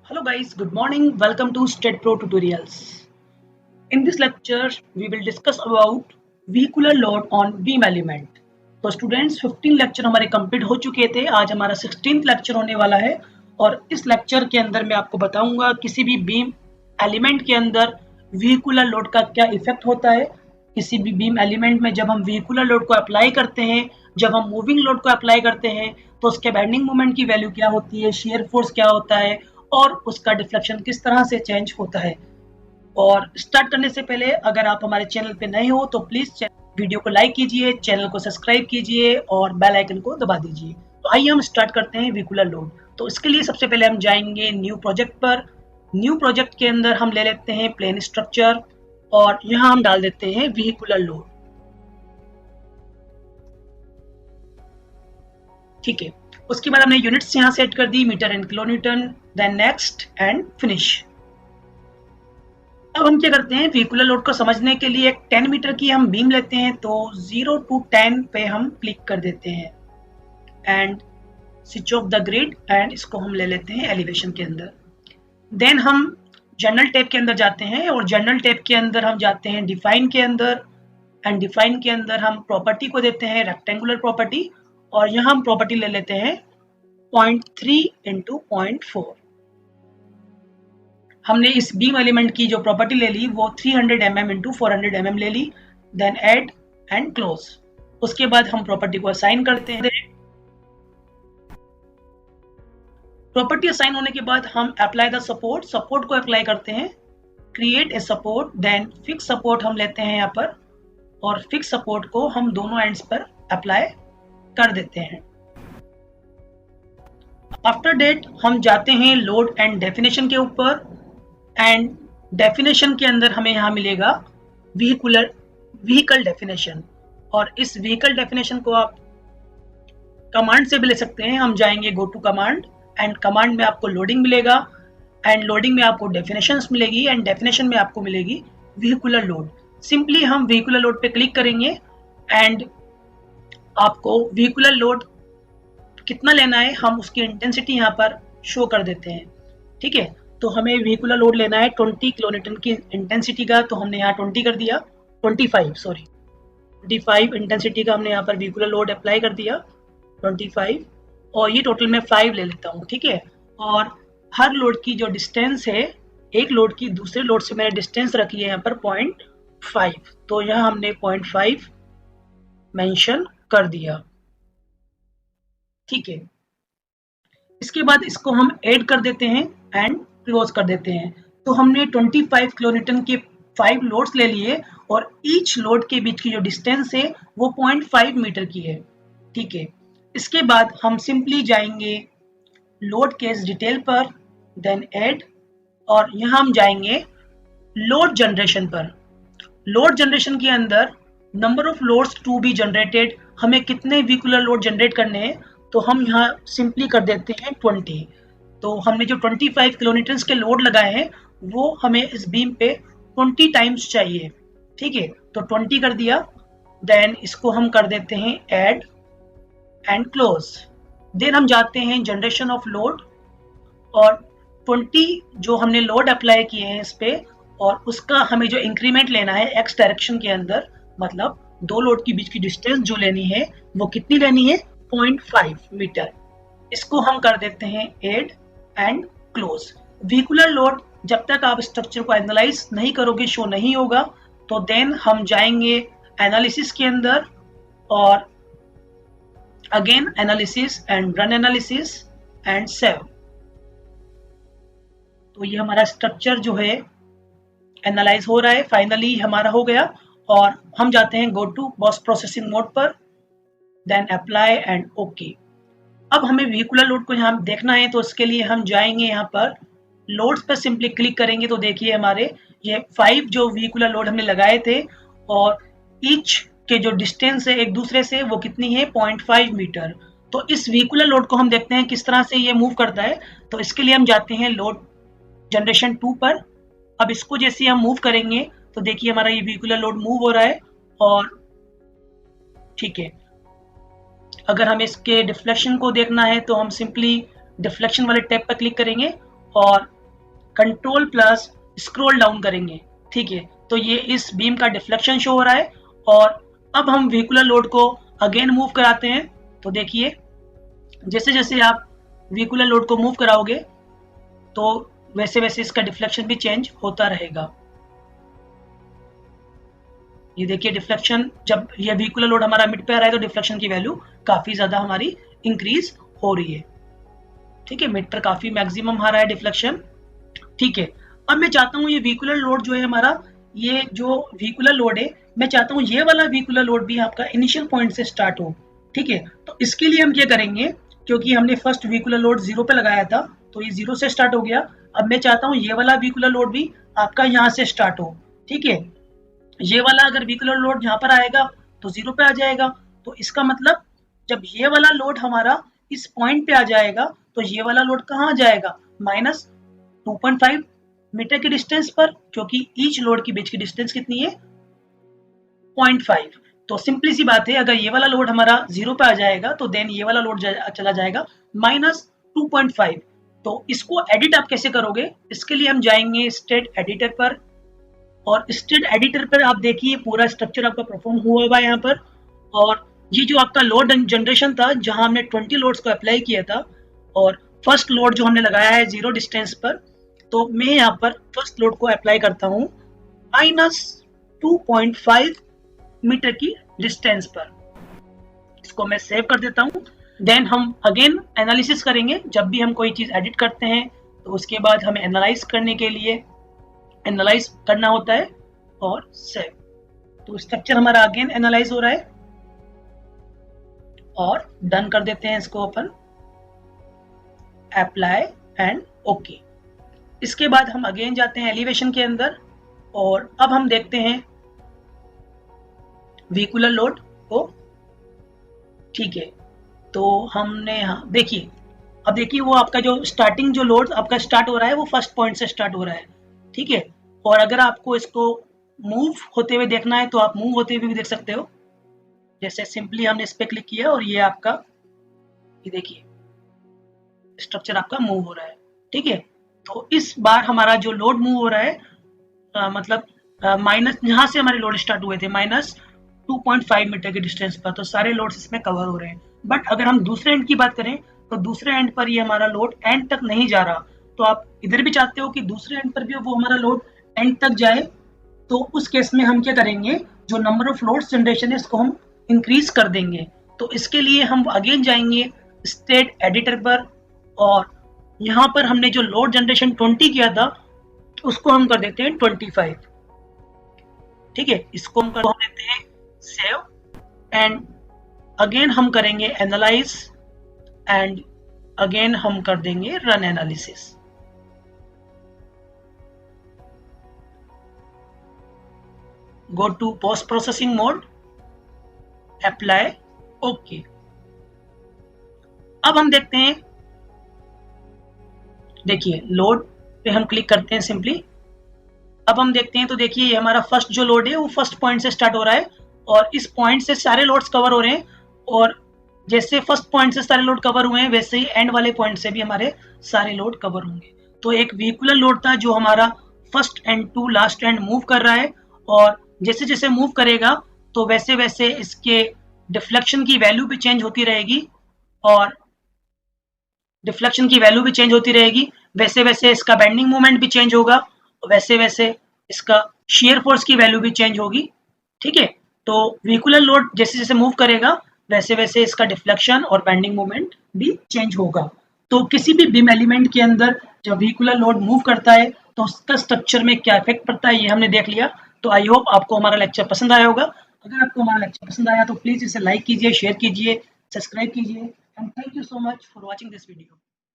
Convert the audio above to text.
Hello guys, good morning. Welcome to State Pro Tutorials. In this lecture, we will discuss about vehicular load on beam element. तो students 15 lecture हमारे complete हो चुके थे। आज हमारा 16th lecture होने वाला है और इस लेक्चर के अंदर मैं आपको बताऊंगा किसी भी बीम एलिमेंट के अंदर vehicular लोड का क्या इफेक्ट होता है। किसी भी बीम एलिमेंट में जब हम vehicular लोड को अप्लाई करते हैं, जब हम मूविंग लोड को अप्लाई करते हैं तो उसके बेंडिंग मोमेंट की वैल्यू क्या होती है, शेयर फोर्स क्या होता है और उसका डिफ्लेक्शन किस तरह से चेंज होता है। और स्टार्ट करने से पहले अगर आप हमारे चैनल पे नए हो तो प्लीज वीडियो को लाइक कीजिए, चैनल को सब्सक्राइब कीजिए और बेल आइकन को दबा दीजिए। तो आइए हम स्टार्ट करते हैं vehicular लोड। तो इसके लिए सबसे पहले हम जाएंगे न्यू प्रोजेक्ट पर। न्यू प्रोजेक्ट के अंदर हम ले लेते हैं प्लेन स्ट्रक्चर और यहाँ हम डाल देते हैं vehicular लोड। ठीक है, उसके बाद हमने यूनिट्स यहाँ सेट कर दी, metre and kilo newton, then next and finish. अब हम क्या करते हैं, vehicular लोड को समझने के लिए एक 10 मीटर की हम बीम लेते हैं। तो 0 to 10 पे हम क्लिक कर देते हैं and switch off the grid and इसको हम ले लेते हैं एलिवेशन के अंदर। देन हम जनरल टैब के अंदर जाते हैं और जनरल टैब के अंदर हम जाते हैं डिफाइन के अंदर एंड डिफाइन के अंदर हम प्रॉपर्टी को देते हैं रेक्टेंगुलर प्रॉपर्टी और यहाँ हम प्रॉपर्टी ले लेते हैं 0.3 into 0.4। हमने इस बीम एलिमेंट की जो प्रॉपर्टी ले ली वो 300 mm into 400 mm ले ली। Then add and close. उसके बाद हम प्रॉपर्टी को असाइन करते हैं। प्रॉपर्टी असाइन होने के बाद हम अप्लाई द सपोर्ट, सपोर्ट को अप्लाई करते हैं, create a support, then fix support हम लेते हैं यहाँ पर और फिक्स सपोर्ट को हम दोनों एंड्स पर अप्लाई कर देते हैं। आफ्टर डेट हम जाते हैं लोड एंड डेफिनेशन के ऊपर एंड डेफिनेशन के अंदर हमें यहाँ मिलेगा व्हीकल डेफिनेशन और इस व्हीकल डेफिनेशन को आप कमांड से भी ले सकते हैं। हम जाएंगे go to command and command में आपको लोडिंग मिलेगा एंड लोडिंग में आपको डेफिनेशंस मिलेगी एंड डेफिनेशन में आपको मिलेगी व्हीकुलर लोड। सिंपली हम व्हीकुलर लोड पे क्लिक करेंगे एंड आपको व्हीकुलर लोड कितना लेना है हम उसकी इंटेंसिटी यहाँ पर शो कर देते हैं। ठीक है, तो हमें व्हीकुलर लोड लेना है 20 किलोन्यूटन की इंटेंसिटी का, तो हमने यहाँ 20 कर दिया, 25 इंटेंसिटी का हमने यहाँ पर व्हीकुलर लोड अप्लाई कर दिया 25 और ये टोटल मैं 5 ले लेता हूँ। ठीक है, और हर लोड की जो डिस्टेंस है, एक लोड की दूसरे लोड से मैंने डिस्टेंस रखी है यहाँ पर 0.5, तो यहाँ हमने 0.5 मेंशन कर दिया। ठीक है, इसके बाद इसको हम ऐड कर देते हैं एंड क्लोज कर देते हैं। तो हमने 25 किलोन्यूटन के 5 लोड्स ले लिए और ईच लोड के बीच की जो डिस्टेंस है वो 0.5 मीटर की है। ठीक है, इसके बाद हम सिंपली जाएंगे लोड केस डिटेल पर, देन ऐड और यहाँ हम जाएंगे लोड जनरेशन पर। लोड जनरेशन के अंदर number of loads to be generated, हमें कितने व्हीकुलर लोड जनरेट करने हैं तो हम यहाँ सिंपली कर देते हैं 20। तो हमने जो 25 किलोमीटर्स के लोड लगाए हैं वो हमें इस बीम पे 20 टाइम्स चाहिए। ठीक है, तो 20 कर दिया, देन इसको हम कर देते हैं ऐड एंड क्लोज। देन हम जाते हैं जनरेशन ऑफ लोड और 20 जो हमने लोड अप्लाई किए हैं इस पे और उसका हमें जो इंक्रीमेंट लेना है एक्स डायरेक्शन के अंदर, मतलब दो लोड के बीच की डिस्टेंस जो लेनी है वो कितनी लेनी है, 0.5 मीटर। इसको हम कर देते हैं add and close. Vehicular load जब तक आप स्ट्रक्चर को एनालाइज नहीं करोगे शो नहीं होगा। तो देन हम जाएंगे एनालिसिस के अंदर और again analysis and run analysis and save. तो ये हमारा स्ट्रक्चर जो है एनालाइज हो रहा है, फाइनली हमारा हो गया और हम जाते हैं go to post processing mode पर, देन अप्लाई एंड ओके। अब हमें व्हीकुलर लोड को यहाँ देखना है तो इसके लिए हम जाएंगे यहाँ पर लोड्स पर सिंपली क्लिक करेंगे तो देखिए हमारे ये 5 जो व्हीकुलर लोड हमने लगाए थे और ईच के जो डिस्टेंस है एक दूसरे से वो कितनी है, 0.5 मीटर। तो इस व्हीकुलर लोड को हम देखते हैं किस तरह से ये मूव करता है। तो इसके लिए हम जाते हैं लोड जनरेशन 2 पर। अब इसको जैसे हम मूव करेंगे तो देखिए हमारा ये व्हीकुलर लोड मूव हो रहा है और ठीक है, अगर हमें इसके डिफ्लेक्शन को देखना है तो हम सिंपली डिफ्लेक्शन वाले टैब पर क्लिक करेंगे और कंट्रोल प्लस स्क्रॉल डाउन करेंगे, ठीक है। तो ये इस बीम का डिफ्लेक्शन शो हो रहा है। और अब हम व्हीकुलर लोड को अगेन मूव कराते हैं। तो देखिए जैसे जैसे आप व्हीकुलर लोड को मूव कराओगे तो वैसे वैसे इसका डिफ्लेक्शन भी चेंज होता रहेगा। ये देखिए डिफ्लेक्शन, जब ये व्हीकुलर लोड हमारा मिड पे आ रहा है तो डिफ्लेक्शन की वैल्यू काफी ज्यादा हमारी इंक्रीज हो रही है, ठीक है। मिड पर काफी मैक्सिमम आ रहा है डिफ्लेक्शन, ठीक है। अब मैं चाहता हूँ ये व्हीकुलर लोड जो है हमारा, ये जो व्हीकुलर लोड है, मैं चाहता हूँ ये वाला व्हीकुलर लोड भी आपका इनिशियल पॉइंट से स्टार्ट हो, ठीक है। तो इसके लिए हम क्या करेंगे, क्योंकि हमने फर्स्ट व्हीकुलर लोड 0 पे लगाया था तो ये 0 से स्टार्ट हो गया। अब मैं चाहता हूँ ये वाला व्हीकुलर लोड भी आपका यहाँ से स्टार्ट हो, ठीक है। ये वाला अगर व्हीकुलर लोड यहाँ पर आएगा तो 0 पे आ जाएगा। तो इसका मतलब जब ये वाला लोड हमारा इस पॉइंट पे आ जाएगा तो ये वाला लोड कहाँ आ जाएगा, माइनस 2.5 मीटर की डिस्टेंस पर, क्योंकि ईच लोड के बीच की डिस्टेंस कितनी है, 0.5। तो सिंपली सी बात है, अगर ये वाला लोड हमारा 0 पे आ जाएगा तो देन ये वाला लोड चला जाएगा माइनस 2.5। तो इसको एडिट आप कैसे करोगे, इसके लिए हम जाएंगे स्टेट एडिटर पर। और स्टेट एडिटर पर आप देखिए पूरा स्ट्रक्चर आपका परफॉर्म हुआ हुआ है यहाँ पर। और ये जो आपका लोड जनरेशन था जहां हमने 20 लोड्स को अप्लाई किया था, और फर्स्ट लोड जो हमने लगाया है 0 डिस्टेंस पर, तो मैं यहाँ पर फर्स्ट लोड को अप्लाई करता हूँ माइनस 2.5 मीटर की डिस्टेंस पर। इसको मैं सेव कर देता हूँ। देन हम अगेन एनालिसिस करेंगे, जब भी हम कोई चीज एडिट करते हैं तो उसके बाद हमें एनालाइज करने के लिए एनालाइज करना होता है और सेव। तो स्ट्रक्चर हमारा अगेन एनालाइज हो रहा है और डन कर देते हैं इसको ओपन, अप्लाई एंड ओके। इसके बाद हम अगेन जाते हैं एलिवेशन के अंदर और अब हम देखते हैं व्हीकुलर लोड को, ठीक है। तो हमने देखिए, अब देखिए वो आपका जो स्टार्टिंग जो लोड आपका स्टार्ट हो रहा है वो फर्स्ट पॉइंट से स्टार्ट हो रहा है, ठीक है। और अगर आपको इसको मूव होते हुए देखना है तो आप मूव होते हुए भी देख सकते हो। जैसे सिंपली हमने इस पे क्लिक किया और ये आपका, ये देखिए स्ट्रक्चर आपका मूव हो रहा है, ठीक है। तो इस बार हमारा जो लोड मूव हो रहा है मतलब माइनस, जहां से हमारे लोड स्टार्ट हुए थे माइनस 2.5 मीटर के डिस्टेंस पर, तो सारे लोड्स इसमें कवर हो रहे हैं। बट अगर हम दूसरे एंड की बात करें तो दूसरे एंड पर ये हमारा लोड एंड तक नहीं जा रहा। तो आप इधर भी चाहते हो कि दूसरे एंड पर भी वो हमारा लोड एंड तक जाए, तो उस केस में हम क्या करेंगे, जो नंबर ऑफ लोड्स जनरेशन है इसको हम इंक्रीज कर देंगे। तो इसके लिए हम अगेन जाएंगे स्टेट एडिटर पर और यहाँ पर हमने जो लोड जनरेशन 20 किया था उसको हम कर देते हैं 25, ठीक है। इसको हम कर देते हैं सेव एंड अगेन हम करेंगे एनालाइज एंड अगेन हम कर देंगे run analysis. Go to post processing mode, apply okay. अब हम देखते हैं, देखिए लोड पे हम क्लिक करते हैं सिंपली। अब हम देखते हैं तो देखिए ये हमारा फर्स्ट जो लोड है वो फर्स्ट पॉइंट से स्टार्ट हो रहा है और इस पॉइंट से सारे लोड्स कवर हो रहे हैं। और जैसे फर्स्ट पॉइंट से सारे लोड कवर हुए हैं वैसे ही एंड वाले पॉइंट से भी हमारे सारे लोड कवर होंगे। तो एक व्हीकुलर लोड था जो हमारा first end to last end move कर रहा है, और जैसे जैसे मूव करेगा तो वैसे वैसे इसके डिफ्लेक्शन की वैल्यू भी चेंज होती रहेगी, और डिफ्लेक्शन की वैल्यू भी चेंज होती रहेगी, वैसे वैसे इसका बेंडिंग मोमेंट भी चेंज होगा, वैसे वैसे इसका शेयर फोर्स की वैल्यू भी चेंज होगी, ठीक है। तो व्हीकुलर लोड जैसे जैसे मूव करेगा वैसे वैसे इसका डिफ्लेक्शन और बेंडिंग मोमेंट भी चेंज होगा। तो किसी भी बीम एलिमेंट के अंदर जब व्हीकुलर लोड मूव करता है तो उसका स्ट्रक्चर में क्या इफेक्ट पड़ता है ये हमने देख लिया। तो आई होप आपको हमारा लेक्चर पसंद आया होगा। अगर आपको हमारा लेक्चर पसंद आया तो प्लीज इसे लाइक कीजिए, शेयर कीजिए, सब्सक्राइब कीजिए and thank you so much for watching this video.